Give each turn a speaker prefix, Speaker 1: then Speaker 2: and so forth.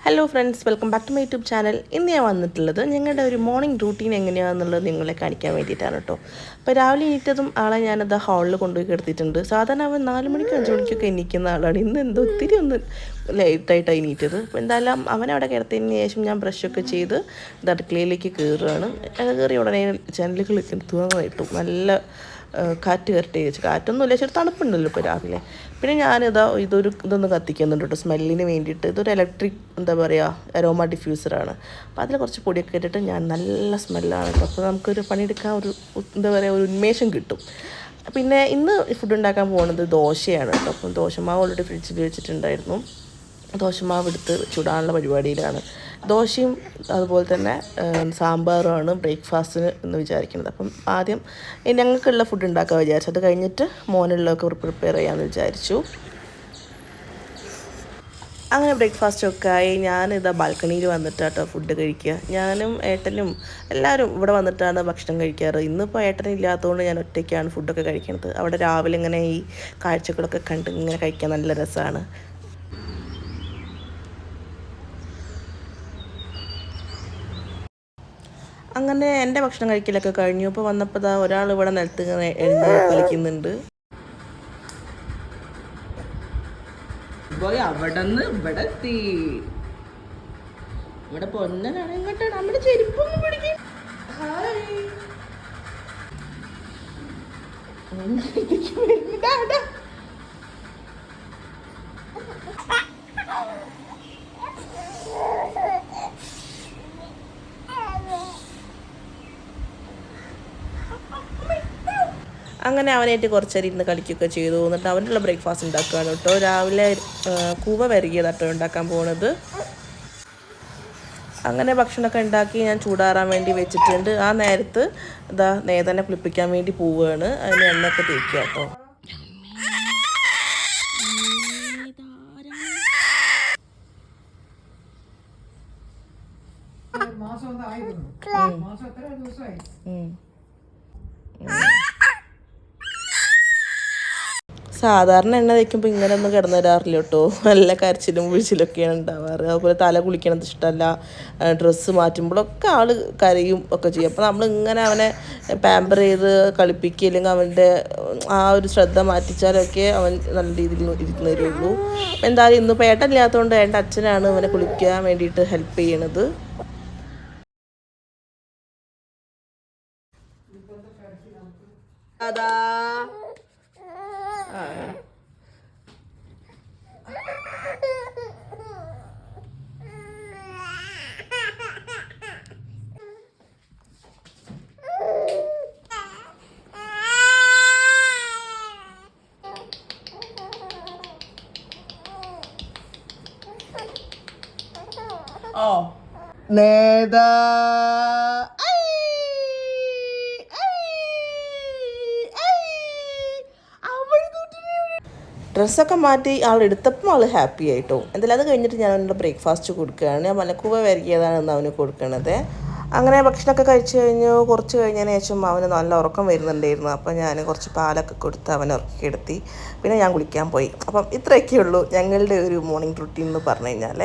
Speaker 1: Hello friends, welcome back to my YouTube channel. ഇന്ന് ഞാൻ വന്നിട്ടുള്ളത് ഞങ്ങളുടെ ഒരു മോർണിംഗ് റൂട്ടീൻ എങ്ങനെയാണെന്നുള്ളത് നിങ്ങളെ കാണിക്കാൻ വേണ്ടിയിട്ടാണ് കേട്ടോ. അപ്പോൾ രാവിലെ എണീറ്റതും ആളെ ഞാനത് ഹാളിൽ കൊണ്ടുപോയി കിടത്തിയിട്ടുണ്ട്. സാധാരണ അവൻ 4 മണിക്ക് 5 മണിക്കൊക്കെ എണീക്കുന്ന ആളാണ്. ഇന്ന് എന്തോ ഒത്തിരി ഒന്ന് ലേറ്റായിട്ടാണ് എണീറ്റത്. അപ്പോൾ എന്തായാലും അവനവിടെ കിടത്തിയതിന് ശേഷം ഞാൻ ബ്രഷൊക്കെ ചെയ്ത് ഇത് അടുക്കളയിലേക്ക് കയറുകയാണ്. കയറി ഉടനെ ജനലുകളൊക്കെ തുറന്നായിട്ടു നല്ല കാറ്റ് കയറട്ടെ വെച്ച്. കാറ്റൊന്നുമില്ല, ചെറു തണുപ്പുണ്ടല്ലോ ഇപ്പോൾ രാവിലെ. പിന്നെ ഞാനിതാ ഇതൊന്ന് കത്തിക്കുന്നുണ്ട് കേട്ടോ, സ്മെല്ലിന് വേണ്ടിയിട്ട്. ഇതൊരു ഇലക്ട്രിക് എന്താ പറയുക അരോമ ഡിഫ്യൂസറാണ്. അപ്പോൾ അതിൽ കുറച്ച് പൊടിയൊക്കെ ഇട്ടിട്ട് ഞാൻ നല്ല സ്മെല്ലാണ് കേട്ടോ. അപ്പോൾ നമുക്കൊരു പണിയെടുക്കാൻ ഒരു എന്താ പറയുക ഒരു ഉന്മേഷം കിട്ടും. പിന്നെ ഇന്ന് ഫുഡ് ഉണ്ടാക്കാൻ പോകുന്നത് ദോശയാണ് കേട്ടോ. അപ്പം ദോശമാവ് ഓൾറെഡി ഫ്രിഡ്ജിൽ വെച്ചിട്ടുണ്ടായിരുന്നു. ദോശമാവ് എടുത്ത് ചുടാനുള്ള പരിപാടിയിലാണ്. ദോശയും അതുപോലെ തന്നെ സാമ്പാറുമാണ് ബ്രേക്ക്ഫാസ്റ്റിന് എന്ന് വിചാരിക്കുന്നത്. അപ്പം ആദ്യം ഞങ്ങൾക്കുള്ള ഫുഡ് ഉണ്ടാക്കാൻ വിചാരിച്ചു. അത് കഴിഞ്ഞിട്ട് മോനുള്ളതൊക്കെ പ്രിപ്പയർ ചെയ്യാമെന്ന് വിചാരിച്ചു. അങ്ങനെ ബ്രേക്ക്ഫാസ്റ്റൊക്കെ ആയി ഞാനിതാ ബാൽക്കണിയിൽ വന്നിട്ടാട്ടോ ഫുഡ് കഴിക്കുക. ഞാനും ഏട്ടനും എല്ലാവരും ഇവിടെ വന്നിട്ടാണ് ഭക്ഷണം കഴിക്കാറ്. ഇന്നിപ്പോൾ ഏട്ടനില്ലാത്തതുകൊണ്ട് ഞാൻ ഒറ്റയ്ക്കാണ് ഫുഡൊക്കെ കഴിക്കുന്നത്. അവിടെ രാവിലെ ഇങ്ങനെ ഈ കാഴ്ചകളൊക്കെ കണ്ട് ഇങ്ങനെ കഴിക്കാൻ നല്ല രസമാണ്. അങ്ങനെ എൻ്റെ ഭക്ഷണം കഴിക്കലൊക്കെ കഴിഞ്ഞു. ഇപ്പോൾ വന്നപ്പോൾ ഒരാൾ ഇവിടെ നിലത്ത് എഴുതി കളിക്കുന്നുണ്ട്. അവിടെ നിന്ന് ഇവിടെ എത്തി. ഇവിടെ പൊന്നനാണ്. ഇങ്ങോട്ടാണ് നമ്മുടെ ചെരുപ്പൊന്നും പിടിക്കും. അങ്ങനെ അവനായിട്ട് കുറച്ചേരം ഇരുന്ന് കളിക്കുകയൊക്കെ ചെയ്തു. എന്നിട്ട് അവനുള്ള ബ്രേക്ക്ഫാസ്റ്റ് ഉണ്ടാക്കുകയാണ് കേട്ടോ. രാവിലെ കൂവ വരകിയതാട്ടോ ഉണ്ടാക്കാൻ പോകുന്നത്. അങ്ങനെ ഭക്ഷണമൊക്കെ ഉണ്ടാക്കി ഞാൻ ചൂടാറാൻ വേണ്ടി വെച്ചിട്ടുണ്ട്. ആ നേരത്ത് നേതനെ കുളിപ്പിക്കാൻ വേണ്ടി പോവുകയാണ്. അതിന് എണ്ണയൊക്കെ തേക്കുക കേട്ടോ. സാധാരണ എണ്ണ തേക്കുമ്പോൾ ഇങ്ങനെ ഒന്നും കിടന്നു തരാറില്ല കേട്ടോ. നല്ല കരച്ചിലും വീഴ്ചയിലൊക്കെയാണ് ഉണ്ടാവാറ്. അതുപോലെ തല കുളിക്കണത് ഇഷ്ടമല്ല. ഡ്രസ്സ് മാറ്റുമ്പോഴൊക്കെ ആൾ കരയും ഒക്കെ ചെയ്യും. അപ്പോൾ നമ്മളിങ്ങനെ അവനെ പാമ്പർ ചെയ്ത് കളിപ്പിക്കുക, അല്ലെങ്കിൽ അവൻ്റെ ആ ഒരു ശ്രദ്ധ മാറ്റിച്ചാലൊക്കെ അവൻ നല്ല രീതിയിൽ ഇരുന്ന് തരുള്ളൂ. എന്തായാലും ഇന്നിപ്പോൾ ഏട്ടനില്ലാത്തതുകൊണ്ട് എൻ്റെ അച്ഛനാണ് അവനെ കുളിക്കാൻ വേണ്ടിയിട്ട് ഹെൽപ്പ് ചെയ്യണത്. അതാ നേതാ ഡ്രസ്സൊക്കെ മാറ്റി എടുത്തപ്പോൾ ആൾ ഹാപ്പി ആയിട്ടോ. എന്തായാലും അത് കഴിഞ്ഞിട്ട് ഞാൻ അവൻ്റെ ബ്രേക്ക്ഫാസ്റ്റ് കൊടുക്കുകയാണ്. ഞാൻ മലക്കൂവ വരകിയതാണ് അവന് കൊടുക്കണത്. അങ്ങനെ ഭക്ഷണമൊക്കെ കഴിച്ച് കഴിഞ്ഞു. കുറച്ച് കഴിഞ്ഞതിന് ശേഷം അവന് നല്ല ഉറക്കം വരുന്നുണ്ടായിരുന്നു. അപ്പോൾ ഞാൻ കുറച്ച് പാലൊക്കെ കൊടുത്ത് അവനെ ഉറക്കിയെടുത്തി. പിന്നെ ഞാൻ കുളിക്കാൻ പോയി. അപ്പം ഇത്രയൊക്കെയുള്ളൂ ഞങ്ങളുടെ ഒരു മോർണിംഗ് റുട്ടീൻ എന്ന് പറഞ്ഞു കഴിഞ്ഞാൽ.